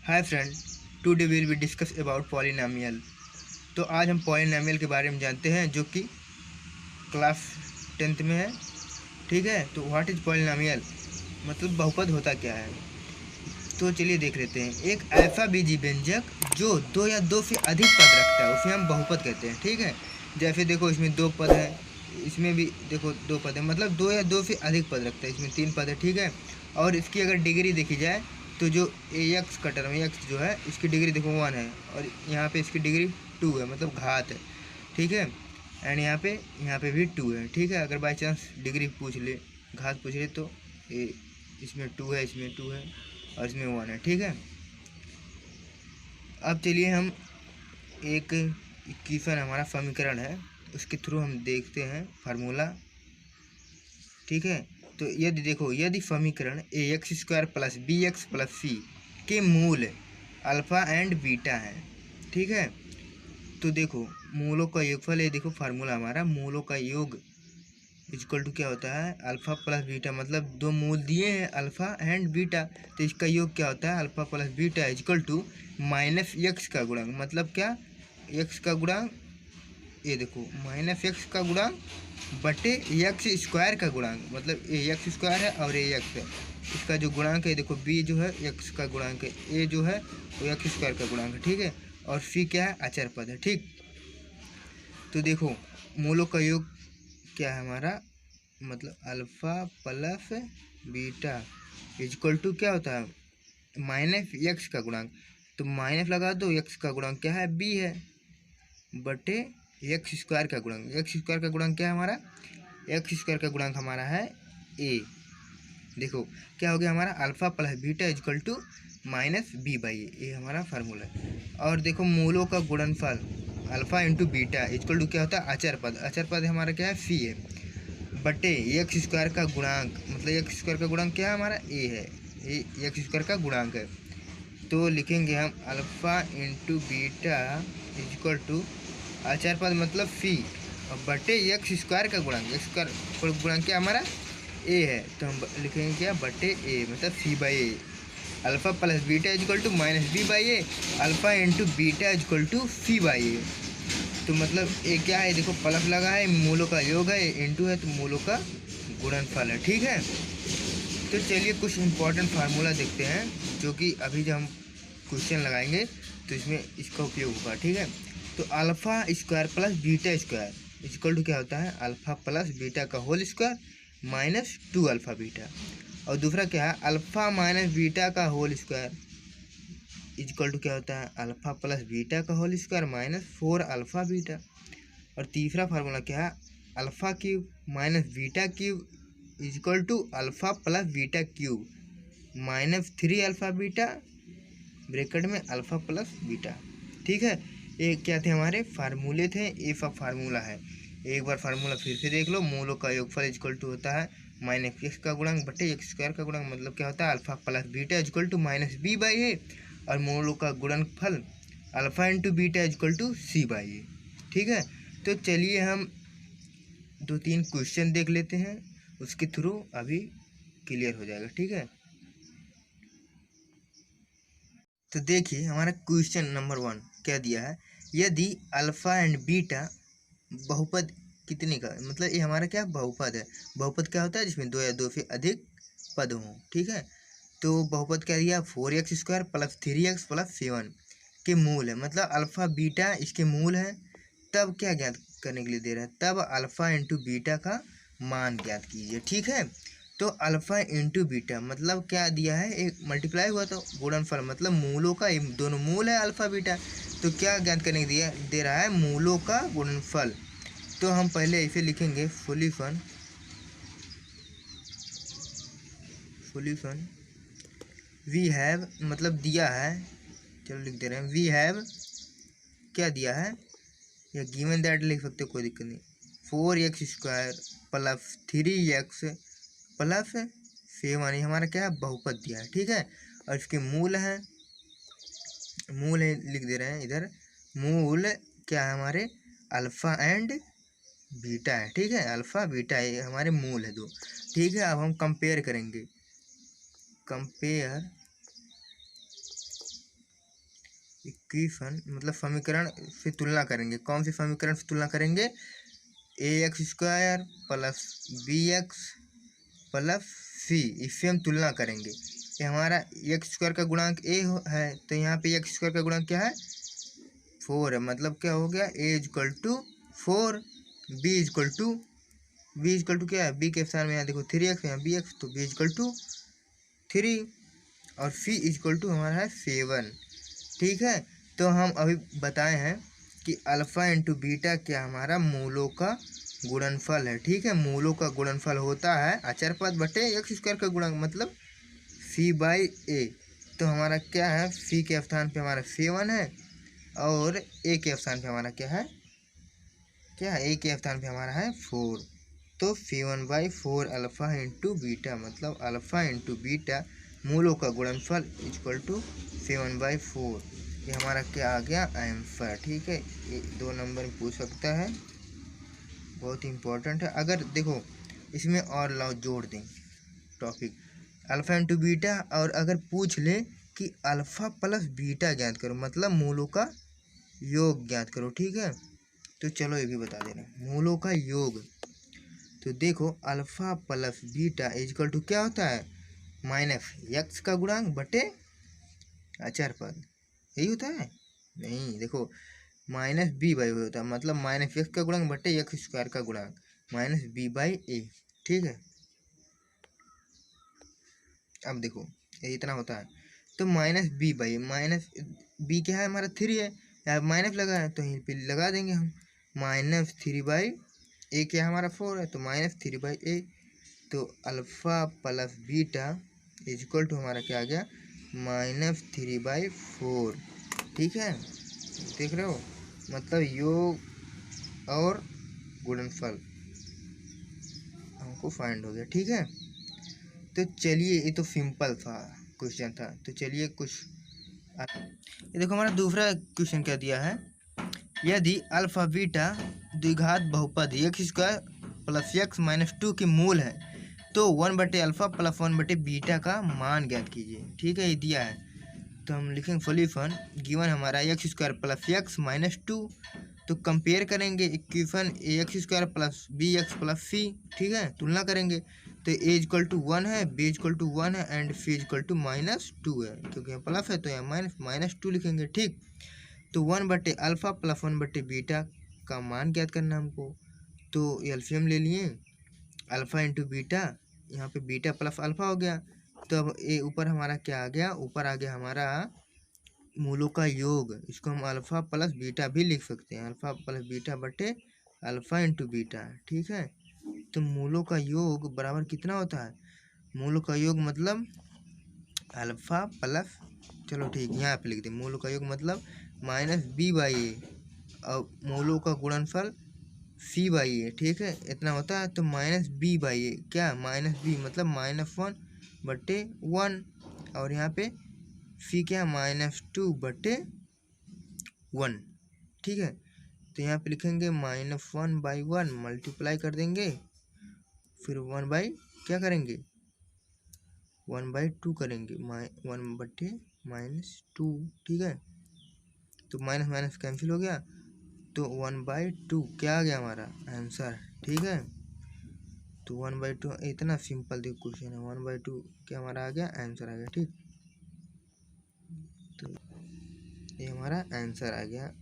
Hi friend, today will be discuss about polynomial. तो आज हम पॉलिनोमियल के बारे में जानते हैं जो कि क्लास 10th में है। ठीक है, तो व्हाट इज पॉलिनोमियल, मतलब बहुपद होता क्या है। तो चलिए देख लेते हैं। एक ऐसा बीजी व्यंजक जो दो या दो से अधिक पद रखता है उसे हम बहुपद कहते हैं। ठीक है, जैसे देखो इसमें दो पद हैं, इसमें भी देखो दो पद है, मतलब दो या दो से अधिक पद रखता है। इसमें तीन पद है। ठीक है, और इसकी अगर डिग्री देखी जाए तो जो ए एक्स का टर्म एक्स जो है इसकी डिग्री देखो 1 है, और यहाँ पे इसकी डिग्री 2 है, मतलब घात है। ठीक है, एंड यहाँ पे भी 2 है। ठीक है, अगर बाई चांस डिग्री पूछ ले, घात पूछ ले, तो ए इसमें 2 है, इसमें 2 है, और इसमें 1 है। ठीक है, अब चलिए हम एक इक्वेशन हमारा समीकरण है उसके थ्रू हम देखते हैं फार्मूला। ठीक है, तो यदि देखो, यदि समीकरण A X square plus B X plus C के मूल अल्फ़ा एंड बीटा है। ठीक है, तो देखो मूलों का योगफल है, देखो फार्मूला हमारा मूलों का योग इक्वल टू क्या होता है, अल्फ़ा प्लस बीटा, मतलब दो मूल दिए हैं अल्फ़ा एंड बीटा, तो इसका योग क्या होता है, alpha plus beta equal to minus X का गुणांक, मतलब क्या, एक्स का गुणांक, ये देखो माइनस एक्स का गुणांक बटे एक्स स्क्वायर का गुणांक, मतलब ए एक्स स्क्वायर है और ए एक्स है, इसका जो गुणांक है देखो बी जो है एक्स का गुणांक है, ए जो है वो एक्स स्क्वायर का गुणांक है। ठीक है, और सी क्या है, अचर पद है। ठीक, तो देखो मूलों का योग क्या है हमारा, मतलब alpha plus beta equal to क्या होता है, माइनस एक्स का गुणांक, तो माइनस लगा दो, एक्स का गुणांक क्या है, बी है, बटे एक्स स्क्वायर का गुणांक, एक्स स्क्वायर का गुणांक क्या है हमारा, एक्स स्क्वायर का गुणांक हमारा है ए। देखो क्या हो गया हमारा, alpha plus beta equal to minus B by A, ये हमारा फार्मूला है। और देखो मूलों का गुणनफल alpha into beta equal to क्या होता है, अचर पद, अचर पद हमारा क्या है, सी है, बटे एक्स स्क्वायर का गुणांक, मतलब एक्स स्क्वायर का गुणांक क्या है हमारा, ए है, ए एक्स स्क्वायर का गुणांक है। तो लिखेंगे हम alpha into beta equal to अचर पद मतलब सी, और बटे एक्स स्क्वायर का गुणांक, एक्स स्क्वायर गुणांक क्या हमारा ए है, तो हम लिखेंगे क्या, बटे ए, मतलब C by A, alpha plus beta equal to minus B by A, alpha into beta equal to C by A. तो मतलब ए क्या है, देखो प्लस लगा है, मूलों का योग है, इंटू है तो मूलों का गुणनफल है। ठीक है, तो चलिए कुछ इंपॉर्टेंट फार्मूला देखते हैं जो कि अभी जब हम क्वेश्चन लगाएंगे तो इसमें इसका उपयोग होगा। ठीक है, तो alpha square plus beta square equal to क्या होता है, अल्फ़ा प्लस बीटा का whole square minus 2 alpha beta, और दूसरा क्या है, अल्फ़ा माइनस बीटा का होल स्क्वायर इक्वल टू क्या होता है, अल्फ़ा प्लस बीटा का whole square minus 4 alpha beta, और तीसरा फार्मूला क्या है, alpha cube minus beta cube equal to alpha plus beta cube minus 3 alpha beta bracket में अल्फ़ा प्लस बीटा। ठीक है, ये क्या थे हमारे फार्मूले थे, ये सब फार्मूला है। एक बार फार्मूला फिर से देख लो, मूलों का योगफल इक्वल टू होता है माइनस एक्स का गुणांक बटे एक्स स्क्वायर का गुणांक, मतलब क्या होता है, alpha plus beta equal to minus B by A, और मूलों का गुणनफल alpha into beta equal to C by A. ठीक है, तो चलिए हम 2-3 क्वेश्चन देख लेते हैं, उसके थ्रू अभी क्लियर हो जाएगा। ठीक है, तो देखिए हमारा क्वेश्चन नंबर 1 क्या दिया है, यदि अल्फ़ा एंड बीटा बहुपद कितने का, मतलब ये हमारा क्या बहुपद है, बहुपद क्या होता है जिसमें दो या दो से अधिक पद हों। ठीक है, तो बहुपद क्या दिया, 4x square plus 3x plus 7 के मूल है, मतलब अल्फ़ा बीटा इसके मूल है, तब क्या ज्ञात करने के लिए दे रहा है, तब अल्फ़ा इंटू बीटा का मान ज्ञात कीजिए। ठीक है, तो अल्फ़ा इंटू बीटा मतलब क्या दिया है, एक मल्टीप्लाई हुआ तो गुणनफल, मतलब मूलों का, दोनों मूल है अल्फ़ा बीटा, तो क्या ज्ञात करने के दिया दे रहा है, मूलों का गुणनफल। तो हम पहले इसे लिखेंगे सोल्यूशन, सोल्यूशन वी हैव, मतलब दिया है, चलो लिख दे रहे हैं, वी हैव क्या दिया है, या गिवन दैट लिख सकते हो, कोई दिक्कत नहीं, 4x square plus 3x plus 7 हमारा क्या है, बहुपद दिया है। ठीक है, और इसके मूल है, मूल है लिख दे रहे हैं इधर, मूल क्या है हमारे, अल्फ़ा एंड बीटा है। ठीक है, अल्फ़ा बीटा ये हमारे मूल है दो। ठीक है, अब हम कंपेयर करेंगे, कंपेयर इक्वेशन मतलब समीकरण से तुलना करेंगे। कौन से समीकरण से तुलना करेंगे? A X square plus B X plus C, इससे हम तुलना करेंगे। ये हमारा एक्स स्क्वायर का गुणांक ए है, तो यहाँ पे एक्स स्क्वायर का गुणांक क्या है? 4 है। मतलब क्या हो गया? A equal to 4, B equal to क्या है? बी के स्थान में यहाँ देखो 3x, यहाँ बी एक्स, तो बी इजक्वल टू 3 और सी इजक्वल टू हमारा है 7। ठीक है, तो हम अभी बताए हैं कि अल्फ़ा इंटू बीटा क्या हमारा मूलों का गुणनफल है। ठीक है, मूलों का गुणनफल होता है अचर पद बटे एक्स स्क्वायर का गुणक, मतलब सी बाई ए। तो हमारा क्या है? सी के स्थान पे हमारा 7 है और ए के स्थान पे हमारा क्या है? ए के स्थान पे हमारा है 4। तो 7/4 अल्फ़ा इंटू बीटा, मतलब अल्फ़ा इंटू बीटा मूलों का गुणनफल इक्वल टू 7/4। ये हमारा क्या आ गया? आंसर। ठीक है, ये 2 नंबर में पूछ सकता है, बहुत इंपॉर्टेंट है। अगर देखो इसमें और लाओ जोड़ दें टॉपिक अल्फ़ा इंटू बीटा, और अगर पूछ ले कि अल्फ़ा प्लस बीटा ज्ञात करो, मतलब मूलों का योग ज्ञात करो। ठीक है, तो चलो ये भी बता दे रहे हैं मूलों का योग। तो देखो alpha plus beta equal to क्या होता है? माइनस एक्स का गुणांक बटे अचर पद, यही होता है? नहीं, देखो माइनस बी बाई होता है, मतलब माइनस एक्स का गुणांक बटे एक्स स्क्वायर का गुणांक माइनस बी बाई ए। ठीक है, अब देखो ये इतना होता है, तो minus B by minus B क्या है? हमारा 3 है, यहाँ माइनस लगा है तो यहीं पे लगा देंगे हम। माइनस 3/, ए क्या हमारा 4 है, तो माइनस 3/a। तो alpha plus beta is equal to हमारा क्या आ गया? -3/4। ठीक है, देख रहे हो, मतलब योग और गुणनफल हमको फाइंड हो गया। ठीक है, तो चलिए, ये तो सिंपल था क्वेश्चन था, तो चलिए कुछ ये देखो हमारा दूसरा क्वेश्चन क्या दिया है। यदि अल्फा बीटा द्विघात बहुपद x square plus X minus 2 की मूल है तो 1/अल्फा प्लस 1/बीटा का मान ज्ञात कीजिए। ठीक है, ये दिया है, तो हम लिखेंगे सॉल्यूशन गिवन हमारा X square plus X minus 2, तो कंपेयर करेंगे equation A X square plus B X plus C. ठीक है, तुलना करेंगे, तो ए इक्वल टू 1 है, बी इक्वल टू 1 है एंड सी इक्वल टू -2 है, क्योंकि यहाँ प्लस है तो यहाँ -2 लिखेंगे। ठीक, तो 1/अल्फा प्लस 1/बीटा का मान ज्ञात करना हमको, तो एलसीएम ले लिए अल्फ़ा इंटू बीटा, यहाँ पे बीटा प्लस अल्फ़ा हो गया, तो अब ये ऊपर हमारा क्या आ गया? ऊपर आ गया हमारा मूलों का योग। इसको हम अल्फ़ा प्लस बीटा भी लिख सकते हैं, अल्फ़ा प्लस बीटा बटे अल्फ़ा इंटू बीटा। ठीक है, तो मूलों का योग बराबर कितना होता है? मूलों का योग मतलब अल्फ़ा प्लस, चलो ठीक यहाँ पे लिख दें, मूलों का योग मतलब -b/a और मूलों का गुणनफल c/a। ठीक है, इतना होता है, तो -b/a क्या? -b मतलब -1/1, और यहाँ पे c क्या? -2/1। ठीक है, तो यहाँ पे लिखेंगे -1/1 मल्टीप्लाई कर देंगे, फिर 1 बाई क्या करेंगे? 1/2 करेंगे, 1/-2। ठीक है, तो माइनस माइनस कैंसिल हो गया, तो 1/2 क्या आ गया हमारा आंसर। ठीक है, तो 1/2 इतना सिंपल देखो क्वेश्चन है, 1/2 क्या हमारा आ गया? आंसर आ गया। ठीक, तो ये हमारा आंसर आ गया।